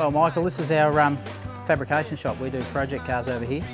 Well, Michael, this is our fabrication shop. We do project cars over here.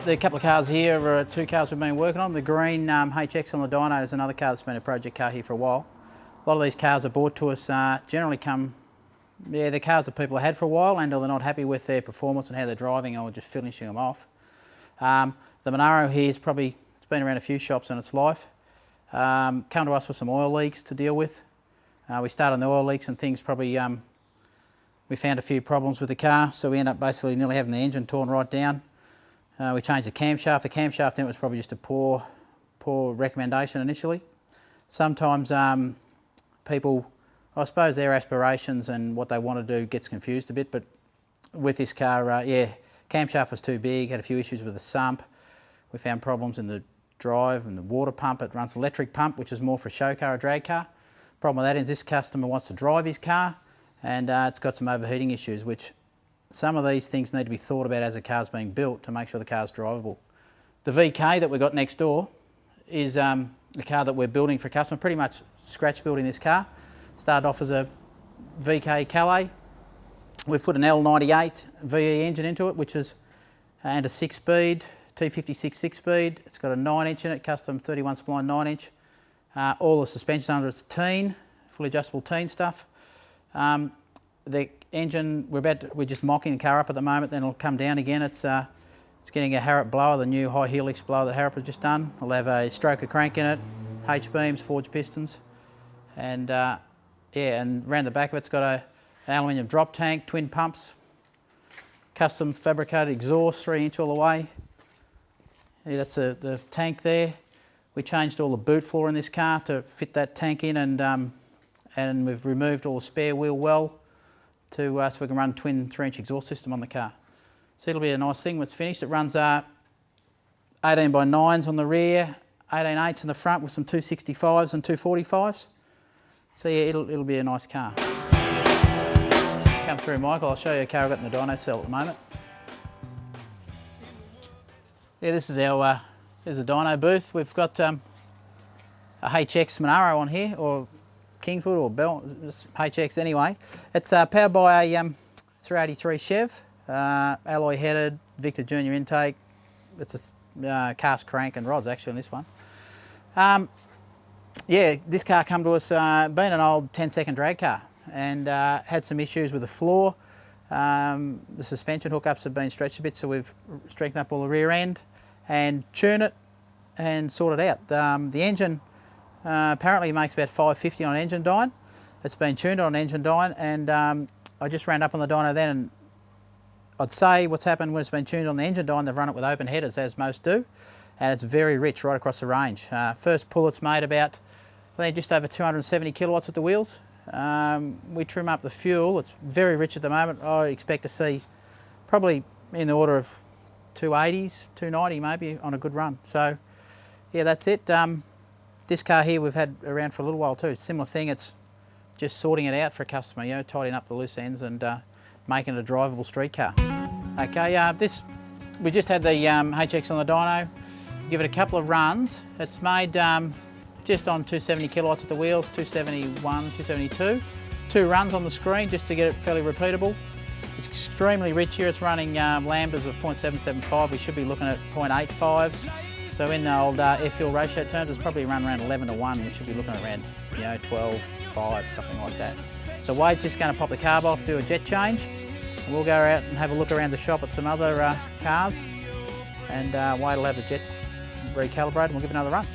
The couple of cars here are two cars we've been working on. The green HX on the dyno is another car that's been a project car here for a while. A lot of these cars are brought to us generally they're cars that people have had for a while and or they're not happy with their performance and how they're driving or just finishing them off. The Monaro here it's been around a few shops in its life. Come to us with some oil leaks to deal with. We started on the oil leaks and things we found a few problems with the car, so we ended up basically nearly having the engine torn right down. We changed the camshaft. The camshaft in it was probably just a poor recommendation initially. Sometimes people, I suppose their aspirations and what they want to do gets confused a bit, but with this car, camshaft was too big, had a few issues with the sump. We found problems in the drive and the water pump. It runs an electric pump, which is more for a show car or drag car. Problem with that is this customer wants to drive his car and it's got some overheating issues, which some of these things need to be thought about as the car's being built to make sure the car's drivable. The VK that we've got next door is the car that we're building for a customer, pretty much scratch building this car. Started off as a VK Calais. We've put an L98 VE engine into it, which is and a 6-speed, T56 6-speed. It's got a 9-inch in it, custom 31 spline 9-inch. All the suspension under its teen, fully adjustable teen stuff. The engine, we're just mocking the car up at the moment, then it'll come down again. It's getting a Harrop blower, the new high helix blower that Harrop has just done. It'll have a stroker crank in it, H-beams, forged pistons, and and around the back of it's got an aluminium drop tank, twin pumps, custom fabricated exhaust, 3-inch all the way. Yeah, that's the tank there. We changed all the boot floor in this car to fit that tank in, and we've removed all the spare wheel well so we can run a twin 3-inch exhaust system on the car. So it'll be a nice thing when it's finished. It runs 18 by 9s on the rear, 18/8s in the front with some 265s and 245s. So yeah, it'll be a nice car. Come through, Michael. I'll show you a car I've got in the dyno cell at the moment. Yeah, this is there's a dyno booth. We've got a HX Monaro on here, or Kingswood or Bell, HX anyway. It's powered by a 383 Chev, alloy headed, Victor Junior intake. It's a cast crank and rods actually on this one. Yeah, this car come to us, being an old 10-second drag car, and had some issues with the floor. The suspension hookups have been stretched a bit, so we've strengthened up all the rear end and tuned it and sorted out. The engine apparently makes about 550 on an engine dyno. It's been tuned on an engine dyno, and I just ran up on the dyno then, and I'd say what's happened when it's been tuned on the engine dyno, they've run it with open headers, as most do, and it's very rich right across the range. First pull it's made about, I think, just over 270 kilowatts at the wheels. We trim up the fuel, it's very rich at the moment. I expect to see probably in the order of 280s, 290 maybe on a good run. So yeah, that's it. This car here we've had around for a little while too. Similar thing, it's just sorting it out for a customer, you know, tidying up the loose ends and making it a drivable street car. Okay, we just had the HX on the dyno. Give it a couple of runs. It's made just on 270 kilowatts at the wheels, 271, 272. 2 runs on the screen just to get it fairly repeatable. It's extremely rich here. It's running lambdas of 0.775. We should be looking at 0.85s. So in the old air-fuel ratio terms, it's probably run around 11 to 1. We should be looking at around 12.5, something like that. So Wade's just going to pop the carb off, do a jet change, and we'll go out and have a look around the shop at some other cars, and Wade will have the jets recalibrated and we'll give it another run.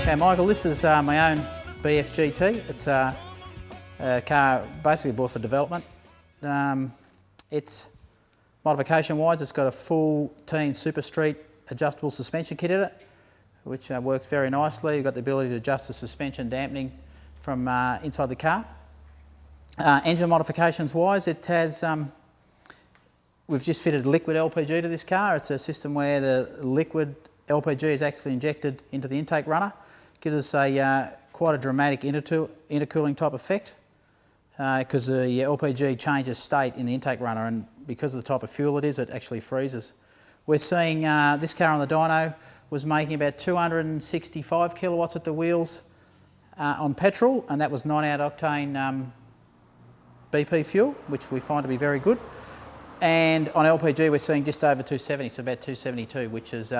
Okay, Michael, this is my own BFGT. It's a car basically bought for development. It's modification-wise, it's got a full teen Super Street adjustable suspension kit in it, which works very nicely. You've got the ability to adjust the suspension dampening from inside the car. Engine modifications-wise, it has we've just fitted liquid LPG to this car. It's a system where the liquid LPG is actually injected into the intake runner. Gives us quite a dramatic intercooling type effect because the LPG changes state in the intake runner, and because of the type of fuel it is, it actually freezes. We're seeing this car on the dyno was making about 265 kilowatts at the wheels, on petrol, and that was 98 octane BP fuel, which we find to be very good. And on LPG, we're seeing just over 270, so about 272, which is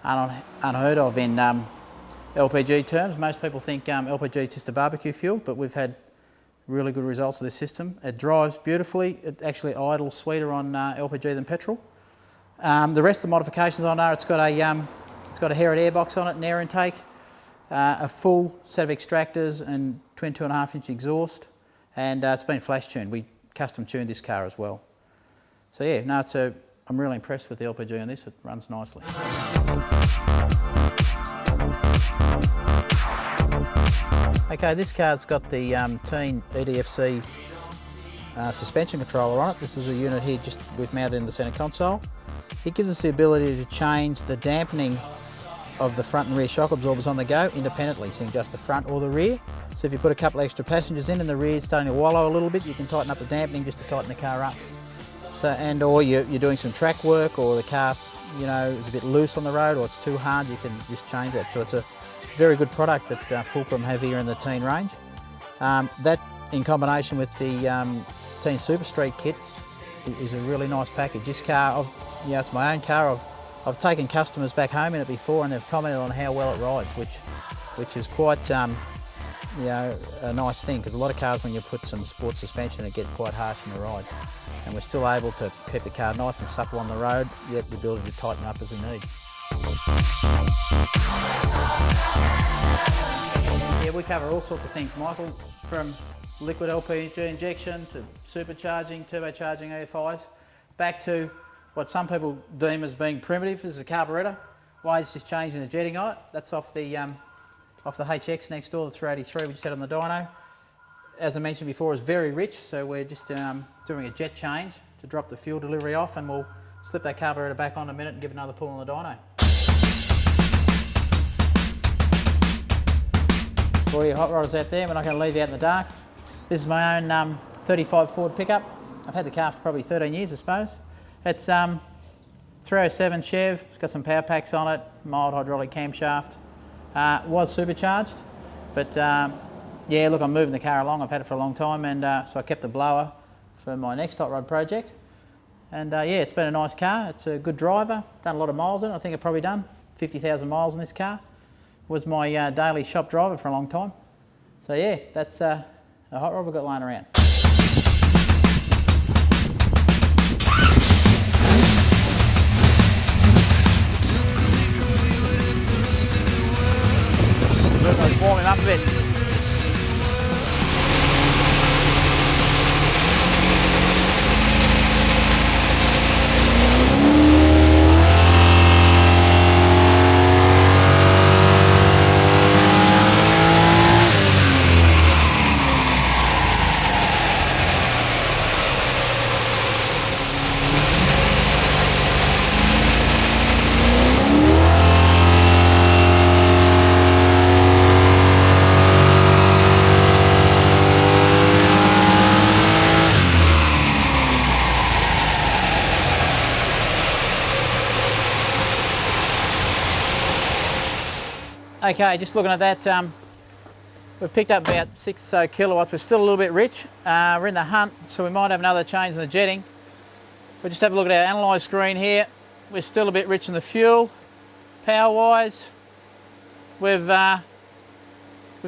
unheard of in LPG terms. Most people think LPG is just a barbecue fuel, but we've had really good results with this system. It drives beautifully. It actually idles sweeter on LPG than petrol. The rest of the modifications on there, it's got a Herod airbox on it, an air intake, a full set of extractors and twin 2.5-inch exhaust, and it's been flash tuned. We custom tuned this car as well. So yeah, no, I'm really impressed with the LPG on this. It runs nicely. Okay, this car's got the Teen EDFC suspension controller on it. This is a unit here we've mounted in the centre console. It gives us the ability to change the dampening of the front and rear shock absorbers on the go independently, so you can adjust the front or the rear. So if you put a couple extra passengers in and the rear is starting to wallow a little bit, you can tighten up the dampening just to tighten the car up. So, or you're doing some track work, or the car, you know, is a bit loose on the road, or it's too hard, you can just change that. So it's a very good product that Fulcrum have here in the Teen range. That in combination with the Teen Super Street kit is a really nice package. This car, it's my own car. I've taken customers back home in it before, and they've commented on how well it rides, which is quite a nice thing, because a lot of cars, when you put some sports suspension, it gets quite harsh in the ride. And we're still able to keep the car nice and supple on the road, yet the ability to tighten up as we need. Yeah, we cover all sorts of things, Michael, from liquid LPG injection to supercharging, turbocharging EFIs, back to what some people deem as being primitive. This is a carburettor. Wade's just changing the jetting on it. That's off the HX next door, the 383 we just had on the dyno. As I mentioned before, it's very rich, so we're just doing a jet change to drop the fuel delivery off, and we'll slip that carburettor back on in a minute and give another pull on the dyno. For all you hot rodders out there, we're not going to leave you out in the dark. This is my own 35 Ford pickup. I've had the car for probably 13 years, I suppose. It's 307 Chev, it's got some power packs on it, mild hydraulic camshaft. Was supercharged, but yeah, look, I'm moving the car along. I've had it for a long time, and so I kept the blower for my next hot rod project. And yeah, it's been a nice car. It's a good driver. Done a lot of miles in it. I think I've probably done 50,000 miles in this car. Was my daily shop driver for a long time. So yeah, that's a hot rod we've got lying around. It's warming up a bit. Okay, just looking at that, we've picked up about 6 or so kilowatts. We're still a little bit rich. We're in the hunt, so we might have another change in the jetting. If we just have a look at our analyse screen here, we're still a bit rich in the fuel. Power-wise, we've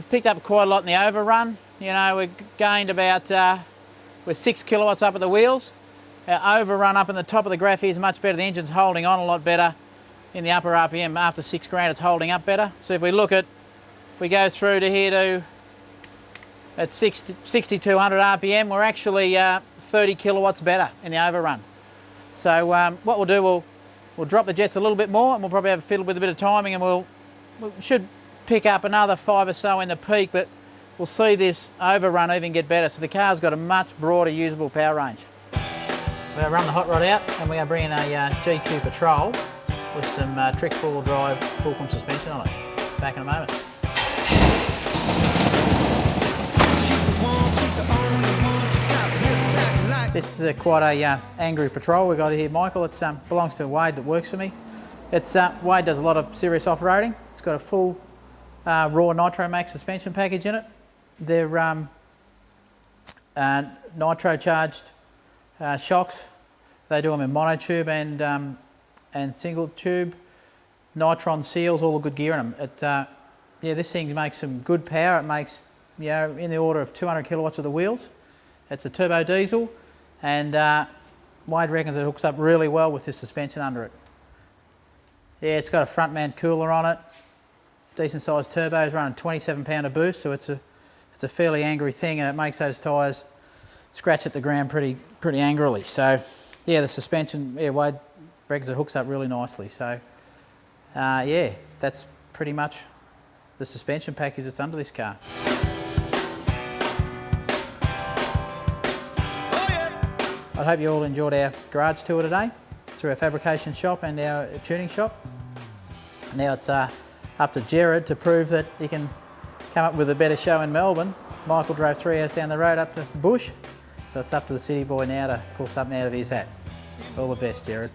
picked up quite a lot in the overrun. You know, we've gained about, we're 6 kilowatts up at the wheels. Our overrun up in the top of the graph here is much better. The engine's holding on a lot better. In the upper RPM, after 6 grand, it's holding up better. So if we look at, if we go through to here to at 6,200 RPM, we're actually 30 kilowatts better in the overrun. So what we'll do, we'll drop the jets a little bit more, and we'll probably have a fiddle with a bit of timing, and we should pick up another 5 or so in the peak, but we'll see this overrun even get better. So the car's got a much broader usable power range. We're going to run the hot rod out, and we're going to bring in a GQ Patrol with some Trek 4-wheel drive Fulcrum suspension on it. Back in a moment. This is quite a angry Patrol we've got here, Michael. It belongs to Wade that works for me. Wade does a lot of serious off-roading. It's got a full raw Nitro Max suspension package in it. They're nitro charged shocks. They do them in monotube and single tube. Nitron seals, all the good gear in them. Yeah, this thing makes some good power. It makes, you know, in the order of 200 kilowatts of the wheels. It's a turbo diesel, and Wade reckons it hooks up really well with this suspension under it. Yeah, it's got a front mount cooler on it. Decent sized turbos, running 27 pounder boost, so it's a fairly angry thing, and it makes those tyres scratch at the ground pretty angrily. So yeah, the suspension, yeah, Wade reckons it hooks up really nicely. So yeah, that's pretty much the suspension package that's under this car. I hope you all enjoyed our garage tour today through our fabrication shop and our tuning shop. Now it's up to Jared to prove that he can come up with a better show in Melbourne. Michael drove 3 hours down the road up to Bush, so it's up to the city boy now to pull something out of his hat. All the best, Jared.